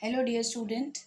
Hello dear student.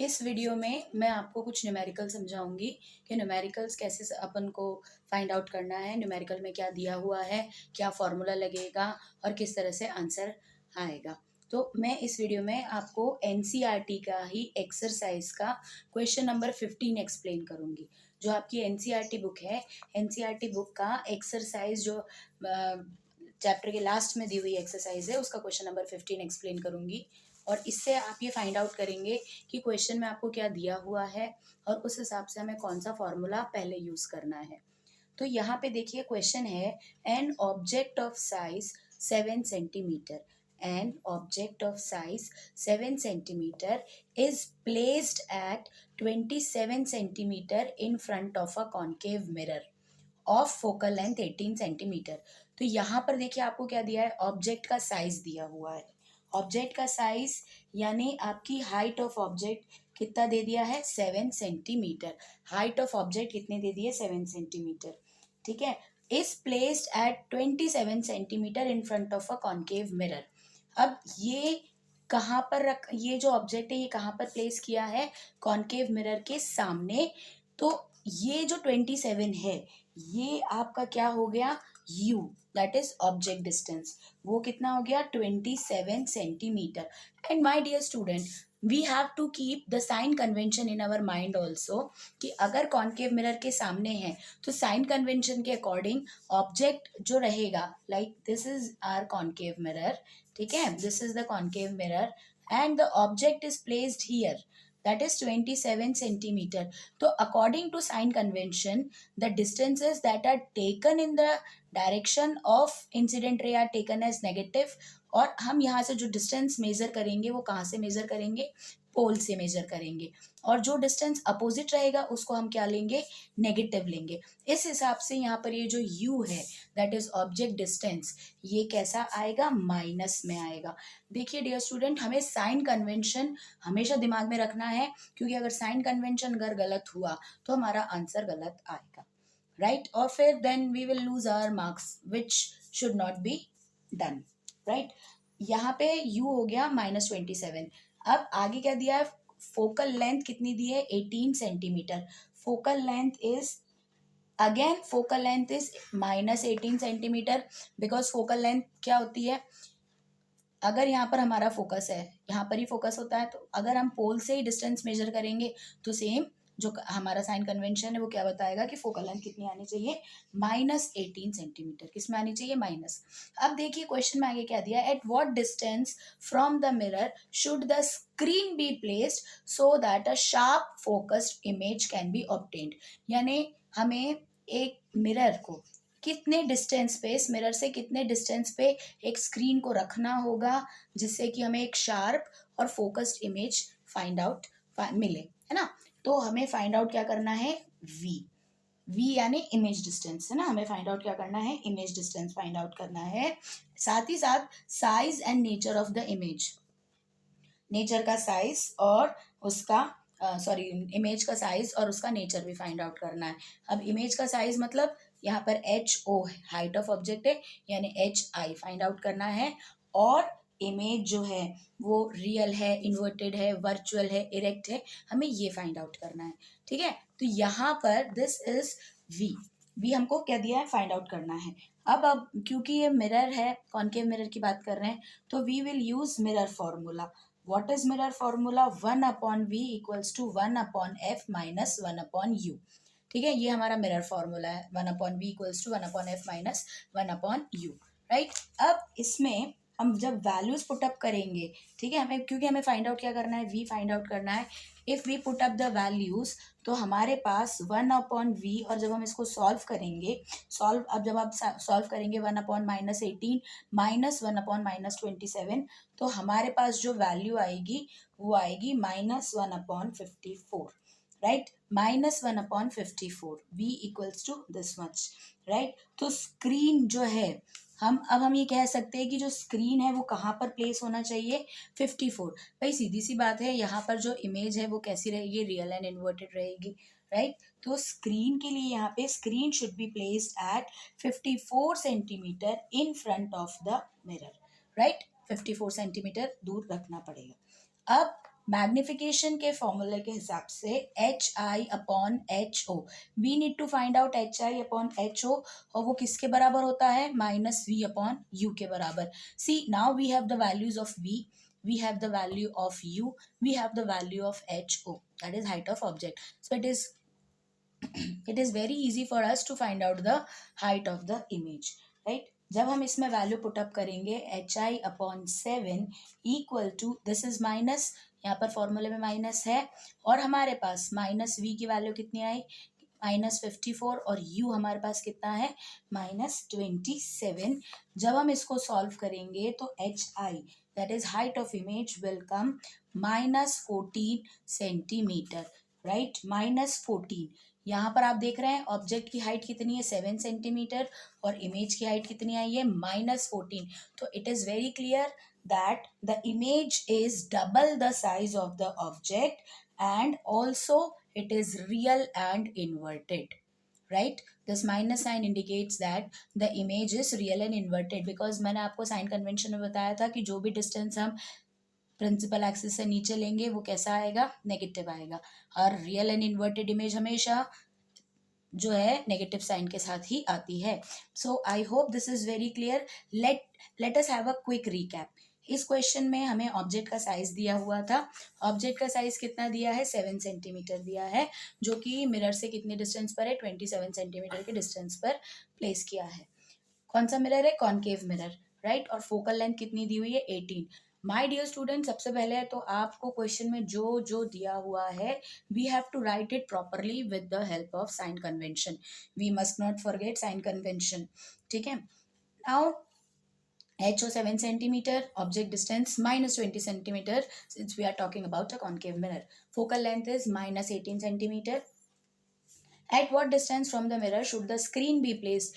इस video में मैं आपको कुछ न्यूमेरिकल समझाऊंगी कि न्यूमेरिकल्स कैसे अपन को फाइंड आउट करना है, न्यूमेरिकल में क्या दिया हुआ है, क्या फॉर्मूला लगेगा और किस तरह से आंसर आएगा। तो मैं इस वीडियो में आपको एनसीईआरटी का ही एक्सरसाइज का क्वेश्चन नंबर 15 एक्सप्लेन करूंगी। जो आपकी एनसीईआरटी बुक है, एनसीईआरटी बुक का एक्सरसाइज जो चैप्टर के लास्ट में दी हुई एक्सरसाइज है उसका क्वेश्चन नंबर 15 एक्सप्लेन करूंगी। और इससे आप ये फाइंड आउट करेंगे कि क्वेश्चन में आपको क्या दिया हुआ है और उस हिसाब से हमें कौन सा फॉर्मूला पहले यूज करना है। तो यहाँ पे देखिए क्वेश्चन है, an object of size 7 centimetre, an object of size 7 centimetre is placed at 27 centimetre in front of a concave mirror of focal length 18 centimetre. तो यहाँ पर देखिए आपको क्या दिया है, ऑब्जेक्ट का साइज दिया हुआ है। ऑब्जेक्ट का साइज यानी आपकी हाइट ऑफ ऑब्जेक्ट कितना दे दिया है, 7 सेंटीमीटर। हाइट ऑफ ऑब्जेक्ट कितने दे दिए, 7 सेंटीमीटर। ठीक है। Is placed at 27 centimetre in front of a concave mirror. अब ये कहाँ पर रख, ये जो ऑब्जेक्ट है ये कहाँ पर प्लेस किया है, कॉन्केव मिरर के सामने। तो ये जो 27 है ये आपका क्या हो गया, u, that is object distance. वो कितना हो गया, 27 centimetre. And my dear student, we have to keep the sign convention in our mind also कि अगर कॉन्केव मिरर के सामने है तो साइन कन्वेंशन के अकॉर्डिंग ऑब्जेक्ट जो रहेगा, like this is our concave mirror, ठीक है, this is the concave mirror and the object is placed here, that is 27 centimeter. So according to sign convention, the distances that are taken in the direction of incident ray are taken as negative। और हम यहाँ से जो distance measure करेंगे वो कहाँ से major करेंगे, पोल से मेजर करेंगे। और जो डिस्टेंस अपोजिट रहेगा उसको हम क्या लेंगे, नेगेटिव लेंगे। इस हिसाब से यहाँ पर ये जो u है, दैट इज ऑब्जेक्ट डिस्टेंस, ये कैसा आएगा, माइनस में आएगा। देखिए डियर स्टूडेंट, हमें साइन कन्वेंशन हमेशा दिमाग में रखना है, क्योंकि अगर साइन कन्वेंशन अगर गलत हुआ तो हमारा आंसर गलत आएगा, राइट। और फिर then we will lose our marks which should not be done, right. यहाँ पे u हो गया -27। अब आगे क्या दिया है, फोकल लेंथ कितनी दी है, 18 centimetre. Focal length is, again focal length is -18 centimetre, because focal length क्या होती है, अगर यहाँ पर हमारा फोकस है, यहाँ पर ही फोकस होता है, तो अगर हम पोल से ही डिस्टेंस मेजर करेंगे तो सेम जो हमारा साइन कन्वेंशन है वो क्या बताएगा कि फोकल लेंथ कितनी आनी चाहिए, -18 सेंटीमीटर। किस में आनी चाहिए, माइनस। अब देखिए क्वेश्चन में आगे क्या दिया, at what distance from the mirror should the screen be placed so that a sharp focused image can be obtained. यानी हमें एक मिरर को कितने डिस्टेंस पे, इस मिरर से कितने डिस्टेंस पे एक स्क्रीन को रखना होगा जिससे कि हमें एक शार्प और फोकस्ड इमेज फाइंड आउट मिले, है ना। तो हमें फाइंड आउट क्या करना है, v, v यानी इमेज डिस्टेंस, है ना। हमें फाइंड आउट क्या करना है, इमेज डिस्टेंस फाइंड आउट करना है। साथ ही साथ size and nature of the image, nature का साइज और उसका सॉरी इमेज का साइज और उसका नेचर भी फाइंड आउट करना है। अब इमेज का साइज मतलब यहाँ पर HO हाइट ऑफ ऑब्जेक्ट है, यानी HI फाइंड आउट करना है। और इमेज जो है वो रियल है, इन्वर्टेड है, वर्चुअल है, इरेक्ट है, हमें ये फाइंड आउट करना है, ठीक है। तो यहाँ पर दिस इज V हमको क्या दिया है, फाइंड आउट करना है। अब क्योंकि ये मिरर है, कॉन्केव मिरर की बात कर रहे हैं, तो we will use mirror formula. What is mirror formula, 1/v equals to 1/f minus 1/u। ठीक है, ये हमारा मिरर फॉर्मूला है, 1/v equals to 1/f minus 1/u, right. अब इसमें हम जब वैल्यूज पुटअप करेंगे, ठीक है, हमें क्योंकि हमें फाइंड आउट क्या करना है, v फाइंड आउट करना है। If we put up the values तो हमारे पास 1/v, और जब हम इसको सॉल्व करेंगे, सॉल्व, अब जब आप सॉल्व करेंगे 1/-18 माइनस 1/-27, तो हमारे पास जो वैल्यू आएगी वो आएगी -1/54, right, -1/54, v equals to this much, right. तो स्क्रीन जो है, हम ये कह सकते हैं कि जो स्क्रीन है वो कहाँ पर प्लेस होना चाहिए, 54। भाई सीधी सी बात है, यहाँ पर जो इमेज है वो कैसी रहेगी, रियल एंड इन्वर्टेड रहेगी, राइट। तो स्क्रीन के लिए यहाँ पे screen should be placed at 54 centimetre in front of the mirror, right. 54 centimetre दूर रखना पड़ेगा। अब मैग्निफिकेशन के फॉर्मूले के हिसाब से H I upon H O, we need to find out H I upon H O, और वो किसके बराबर होता है, माइनस वी अपॉन यू के बराबर. See now we have the values of v, we have the value of u, we have the value of ho, that is height of object. So it is very easy for us to find out the height of the image, right? जब हम इसमें value put up करेंगे H I upon 7 equal to, this is minus, यहाँ पर फॉर्मूले में minus है, और हमारे पास माइनस वी की वैल्यू कितनी आई, -54, और u हमारे पास कितना है, -27. जब हम इसको सॉल्व करेंगे तो H I, that is height of image, will come -14 centimetre, right, -14. यहाँ पर आप देख रहे हैं ऑब्जेक्ट की हाइट कितनी है, 7 सेंटीमीटर, और इमेज की हाइट कितनी आई है, -14. तो it is very clear that the image is double the size of the object and also it is real and inverted, right? This minus sign indicates that the image is real and inverted because मैंने आपको sign convention में बताया था कि जो भी distance हम principal axis से नीचे लेंगे वो कैसा आएगा, नेगेटिव आएगा. और रियल एंड इन्वर्टेड इमेज हमेशा जो है नेगेटिव साइन के साथ ही आती है. So I hope this is very clear. Let us have a quick recap. इस क्वेश्चन में हमें ऑब्जेक्ट का साइज दिया हुआ था. ऑब्जेक्ट का साइज कितना दिया है, 7 सेंटीमीटर दिया है, जो कि मिरर से कितने डिस्टेंस पर है, 27 सेंटीमीटर के डिस्टेंस पर प्लेस किया है. कौन सा मिरर है, कॉनकेव मिरर, राइट. और फोकल लेंथ कितनी दी हुई है, 18. माय डियर स्टूडेंट, सबसे पहले तो आपको क्वेश्चन में जो जो दिया हुआ है we have to write it properly with the help of sign convention. We must not forget sign convention, ठीक है. Now HO 7 centimeter, object distance -20 centimeter, since we are talking about a concave mirror. Focal length is -18 centimeter. At what distance from the mirror should the screen be placed?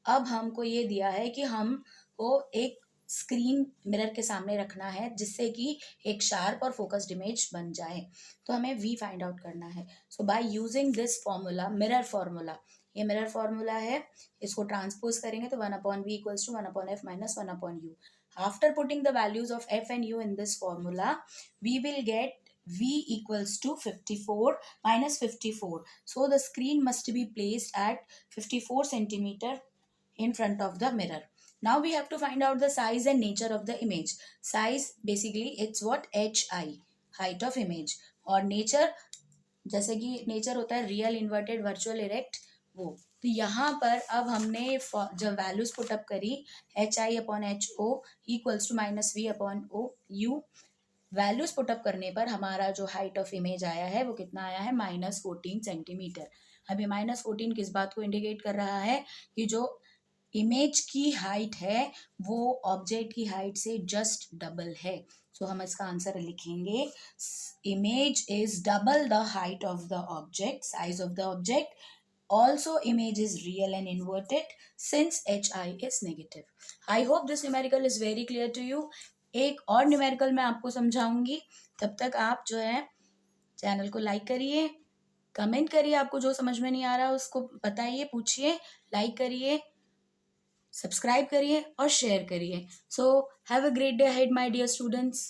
अब हमको ये दिया है कि हमको एक स्क्रीन मिरर के सामने रखना है जिससे कि एक शार्प और फोकस्ड इमेज बन जाए. तो हमें वी फाइंड आउट करना है. So by using this formula, mirror formula, ये मिरर फॉर्मूला है, इसको ट्रांसपोज करेंगे तो 1/v equals to 1/f minus 1/u. After putting the values of f and u in this formula, we will get v equals to 54 minus 54. So the screen must be placed at 54 centimeter in front of the mirror. Now we have to find out the size and nature of the image. Size basically it's what, hi, height of image. और nature, जैसे कि nature होता है real, inverted, virtual, erect, वो. तो यहाँ पर अब हमने जब वैल्यूज पुटअप करी, H I upon H O equals to -v/u, values put up करने पर हमारा जो हाइट ऑफ इमेज आया है वो कितना आया है, -14 सेंटीमीटर. अभी -14 किस बात को इंडिकेट कर रहा है, कि जो इमेज की हाइट है वो ऑब्जेक्ट की हाइट से जस्ट डबल है. सो हम इसका आंसर लिखेंगे, image is double the height of the object, size of the object. Also image is real and inverted since hi is negative. I hope this numerical is very clear to you. एक और numerical मैं आपको समझाऊंगी. तब तक आप जो है channel को लाइक करिए, कमेंट करिए, आपको जो समझ में नहीं आ रहा उसको बताइए, पूछिए, लाइक करिए, सब्सक्राइब करिए और शेयर करिए. So have a great day ahead my dear students.